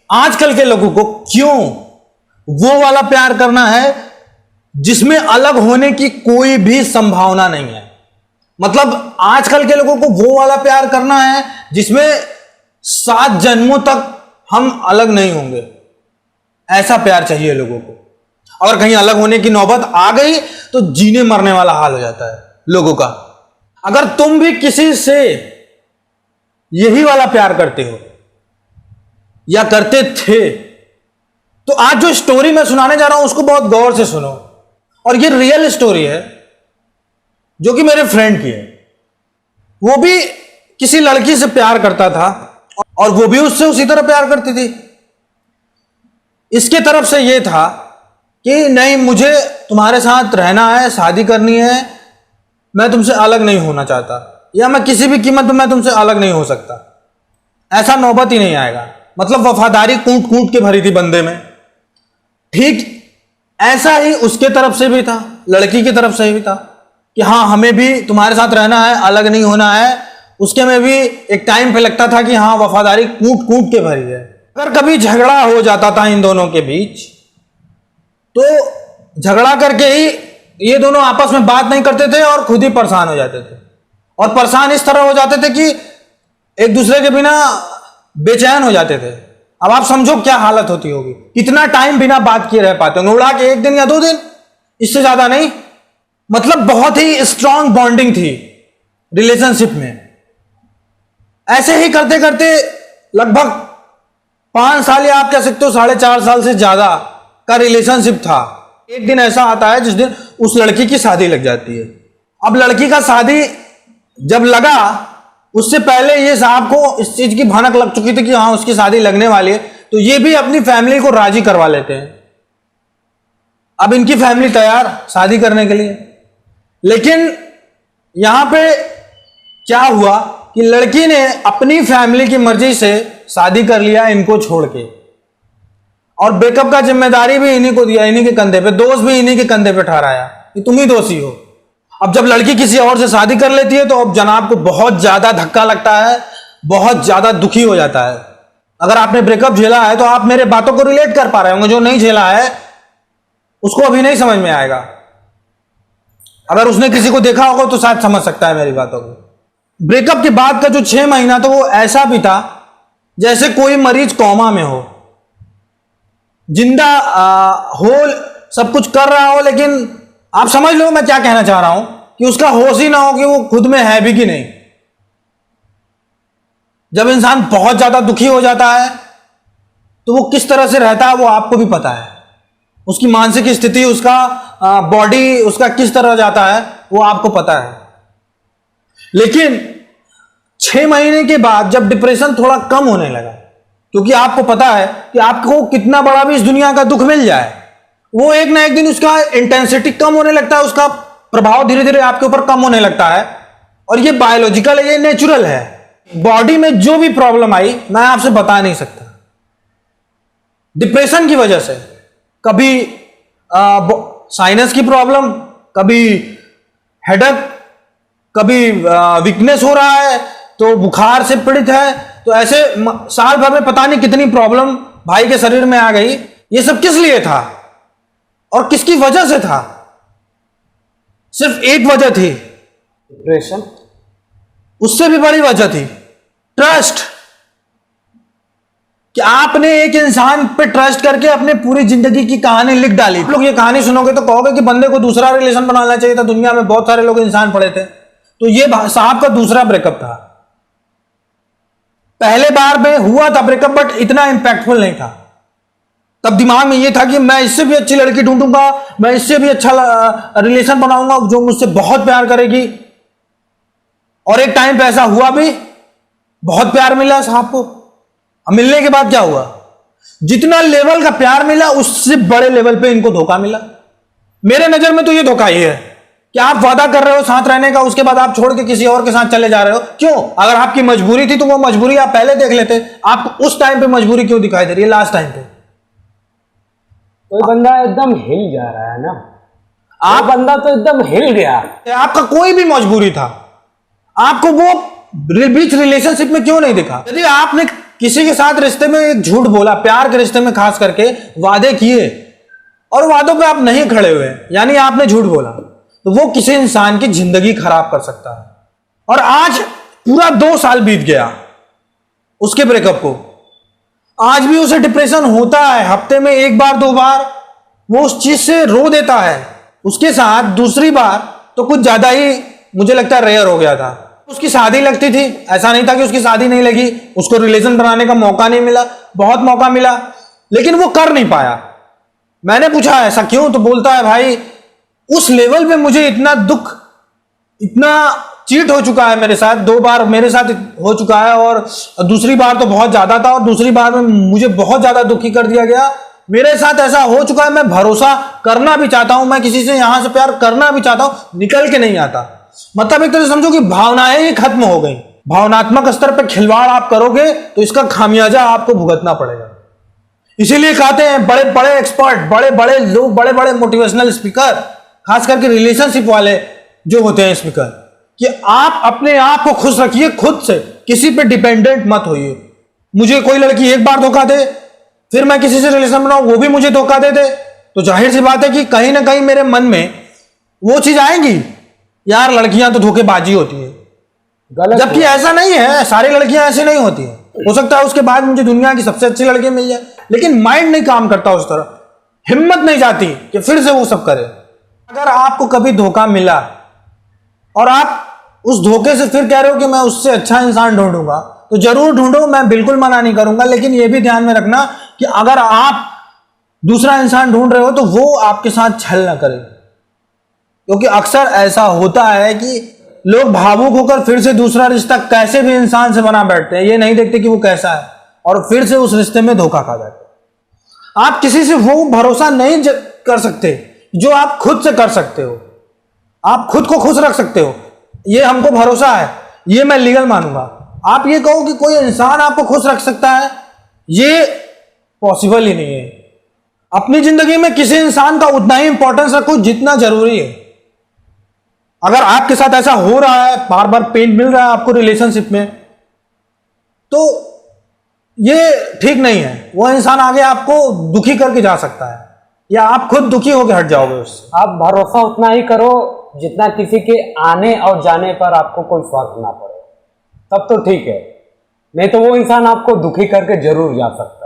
आजकल के लोगों को क्यों वो वाला प्यार करना है जिसमें अलग होने की कोई भी संभावना नहीं है। मतलब आजकल के लोगों को वो वाला प्यार करना है जिसमें 7 जन्मों तक हम अलग नहीं होंगे। ऐसा प्यार चाहिए लोगों को। और कहीं अलग होने की नौबत आ गई तो जीने मरने वाला हाल हो जाता है लोगों का। अगर तुम भी किसी से यही वाला प्यार करते हो या करते थे तो आज जो स्टोरी मैं सुनाने जा रहा हूं उसको बहुत गौर से सुनो। और ये रियल स्टोरी है जो कि मेरे फ्रेंड की है। वो भी किसी लड़की से प्यार करता था और वो भी उससे उसी तरह प्यार करती थी। इसके तरफ से ये था कि नहीं, मुझे तुम्हारे साथ रहना है, शादी करनी है, मैं तुमसे अलग नहीं होना चाहता, या मैं किसी भी कीमत पर मैं तुमसे अलग नहीं हो सकता। ऐसा नौबत ही नहीं आएगा। मतलब वफादारी कूट कूट के भरी थी बंदे में। ठीक ऐसा ही उसके तरफ से भी था, लड़की की तरफ से भी था कि हाँ, हमें भी तुम्हारे साथ रहना है, अलग नहीं होना है। उसके में भी एक टाइम पे लगता था कि हाँ, वफादारी कूट कूट के भरी है। अगर कभी झगड़ा हो जाता था इन दोनों के बीच तो झगड़ा करके ही ये दोनों आपस में बात नहीं करते थे और खुद ही परेशान हो जाते थे। और परेशान इस तरह हो जाते थे कि एक दूसरे के बिना बेचैन हो जाते थे। अब आप समझो क्या हालत होती होगी, कितना टाइम बिना बात किए रह पाते होंगे, उड़ा के 1 दिन या 2 दिन, इससे ज्यादा नहीं। मतलब बहुत ही स्ट्रांग बॉन्डिंग थी रिलेशनशिप में। ऐसे ही करते करते लगभग 5 साल या आप कह सकते हो 4.5 साल से ज्यादा का रिलेशनशिप था। एक दिन ऐसा आता है जिस दिन उस लड़की की शादी लग जाती है। अब लड़की का शादी जब लगा, उससे पहले ये साहब को इस चीज की भनक लग चुकी थी कि हाँ, उसकी शादी लगने वाली है, तो ये भी अपनी फैमिली को राजी करवा लेते हैं। अब इनकी फैमिली तैयार शादी करने के लिए। लेकिन यहां पे क्या हुआ कि लड़की ने अपनी फैमिली की मर्जी से शादी कर लिया इनको छोड़ के, और ब्रेकअप का जिम्मेदारी भी इन्हीं को दिया, इन्हीं के कंधे पे, दोष भी इन्हीं के कंधे पे ठहराया कि तुम ही दोषी हो। अब जब लड़की किसी और से शादी कर लेती है तो अब जनाब को बहुत ज्यादा धक्का लगता है, बहुत ज्यादा दुखी हो जाता है। अगर आपने ब्रेकअप झेला है तो आप मेरे बातों को रिलेट कर पा रहे होंगे। जो नहीं झेला है उसको अभी नहीं समझ में आएगा। अगर उसने किसी को देखा होगा तो शायद समझ सकता है मेरी बातों को। ब्रेकअप के बाद का जो 6 महीना तो वो ऐसा भी था जैसे कोई मरीज कोमा में हो, जिंदा हो, सब कुछ कर रहा हो, लेकिन आप समझ लो मैं क्या कहना चाह रहा हूं कि उसका होश ही ना हो कि वो खुद में है भी कि नहीं। जब इंसान बहुत ज्यादा दुखी हो जाता है तो वो किस तरह से रहता है वो आपको भी पता है। उसकी मानसिक स्थिति, उसका बॉडी, उसका किस तरह जाता है वो आपको पता है। लेकिन 6 महीने के बाद जब डिप्रेशन थोड़ा कम होने लगा, क्योंकि आपको पता है कि आपको कितना बड़ा भी इस दुनिया का दुख मिल जाए, वो एक ना एक दिन उसका इंटेंसिटी कम होने लगता है, उसका प्रभाव धीरे धीरे आपके ऊपर कम होने लगता है। और ये बायोलॉजिकल है, ये नेचुरल है। बॉडी में जो भी प्रॉब्लम आई मैं आपसे बता नहीं सकता। डिप्रेशन की वजह से कभी साइनस की प्रॉब्लम, कभी हेडेक, कभी वीकनेस हो रहा है तो बुखार से पीड़ित है, तो ऐसे साल भर में पता नहीं कितनी प्रॉब्लम भाई के शरीर में आ गई। ये सब किस लिए था और किसकी वजह से था? सिर्फ एक वजह थी, डिप्रेशन। उससे भी बड़ी वजह थी ट्रस्ट, कि आपने एक इंसान पे ट्रस्ट करके अपने पूरी जिंदगी की कहानी लिख डाली। आप लोग ये कहानी सुनोगे तो कहोगे कि बंदे को दूसरा रिलेशन बनाना चाहिए था, दुनिया में बहुत सारे लोग इंसान पड़े थे। तो ये साहब का दूसरा ब्रेकअप था। पहले बार में हुआ था ब्रेकअप बट इतना इंपैक्टफुल नहीं था। तब दिमाग में ये था कि मैं इससे भी अच्छी लड़की ढूंढूंगा, मैं इससे भी अच्छा रिलेशन बनाऊंगा जो मुझसे बहुत प्यार करेगी। और एक टाइम पे ऐसा हुआ भी, बहुत प्यार मिला साहब को। अब मिलने के बाद क्या हुआ, जितना लेवल का प्यार मिला उससे बड़े लेवल पे इनको धोखा मिला। मेरे नजर में तो ये धोखा ही है कि आप वादा कर रहे हो साथ रहने का, उसके बाद आप छोड़ के किसी और के साथ चले जा रहे हो। क्यों? अगर आपकी मजबूरी थी तो वो मजबूरी आप पहले देख लेते। आप उस टाइम पे मजबूरी क्यों दिखाई दे रही है लास्ट टाइम पे? कोई बंदा एकदम हिल जा रहा है ना, आप बंदा तो एकदम हिल गया। आपका कोई भी मजबूरी था, आपको वो बीच रिलेशनशिप में क्यों नहीं दिखा? यदि आपने किसी के साथ रिश्ते में एक झूठ बोला, प्यार के रिश्ते में खास करके वादे किए और वादों पे आप नहीं खड़े हुए, यानी आपने झूठ बोला, तो वो किसी इंसान की जिंदगी खराब कर सकता है। और आज पूरा 2 साल बीत गया उसके ब्रेकअप को, आज भी उसे डिप्रेशन होता है, हफ्ते में 1 बार 2 बार वो उस चीज से रो देता है। उसके साथ दूसरी बार तो कुछ ज्यादा ही मुझे लगता है रेयर हो गया था। उसकी शादी लगती थी, ऐसा नहीं था कि उसकी शादी नहीं लगी, उसको रिलेशन बनाने का मौका नहीं मिला, बहुत मौका मिला, लेकिन वो कर नहीं पाया। मैंने पूछा ऐसा क्यों, तो बोलता है भाई उस लेवल पे मुझे इतना दुख, इतना चीट हो चुका है मेरे साथ, 2 बार मेरे साथ हो चुका है और दूसरी बार तो बहुत ज्यादा था और दूसरी बार में मुझे बहुत ज्यादा दुखी कर दिया गया। मेरे साथ ऐसा हो चुका है, मैं भरोसा करना भी चाहता हूं, मैं किसी से यहां से प्यार करना भी चाहता हूं, निकल के नहीं आता। मतलब एक तरह से समझो कि भावनाएं ही खत्म हो गई। भावनात्मक स्तर पर खिलवाड़ आप करोगे तो इसका खामियाजा आपको भुगतना पड़ेगा। इसीलिए कहते हैं बड़े बड़े एक्सपर्ट, बड़े बड़े लोग, बड़े बड़े मोटिवेशनल स्पीकर, खास करके रिलेशनशिप वाले जो होते हैं स्पीकर, कि आप अपने आप को खुश रखिए, खुद से, किसी पे डिपेंडेंट मत होइए। मुझे कोई लड़की 1 बार धोखा दे, फिर मैं किसी से रिलेशन बनाऊं वो भी मुझे धोखा दे दे, तो जाहिर सी बात है कि कहीं ना कहीं मेरे मन में वो चीज आएंगी, यार लड़कियां तो धोखेबाजी होती है। जबकि ऐसा नहीं है, सारी लड़कियां ऐसी नहीं होती हैं। हो सकता है उसके बाद मुझे दुनिया की सबसे अच्छी लड़की मिल जाए, लेकिन माइंड नहीं काम करता उस तरह, हिम्मत नहीं जाती कि फिर से वो सब करे। अगर आपको कभी धोखा मिला और आप उस धोखे से फिर कह रहे हो कि मैं उससे अच्छा इंसान ढूंढूंगा, तो जरूर ढूंढो, मैं बिल्कुल मना नहीं करूंगा, लेकिन यह भी ध्यान में रखना कि अगर आप दूसरा इंसान ढूंढ रहे हो तो वो आपके साथ छल ना करे, क्योंकि अक्सर ऐसा होता है कि लोग भावुक होकर फिर से दूसरा रिश्ता कैसे भी इंसान से बना बैठते हैं, ये नहीं देखते कि वो कैसा है, और फिर से उस रिश्ते में धोखा खा जाते हैं। आप किसी से वो भरोसा नहीं कर सकते जो आप खुद से कर सकते हो। आप खुद को खुश रख सकते हो, ये हमको भरोसा है, ये मैं लीगल मानूंगा। आप ये कहो कि कोई इंसान आपको खुश रख सकता है, ये पॉसिबल ही नहीं है। अपनी जिंदगी में किसी इंसान का उतना ही इंपॉर्टेंस रखो जितना जरूरी है। अगर आपके साथ ऐसा हो रहा है, बार बार पेन मिल रहा है आपको रिलेशनशिप में, तो ये ठीक नहीं है। वो इंसान आगे आपको दुखी करके जा सकता है, या आप खुद दुखी होकर हट जाओगे उससे। आप भरोसा उतना ही करो जितना किसी के आने और जाने पर आपको कोई फर्क ना पड़े, तब तो ठीक है, नहीं तो वो इंसान आपको दुखी करके जरूर जा सकता है।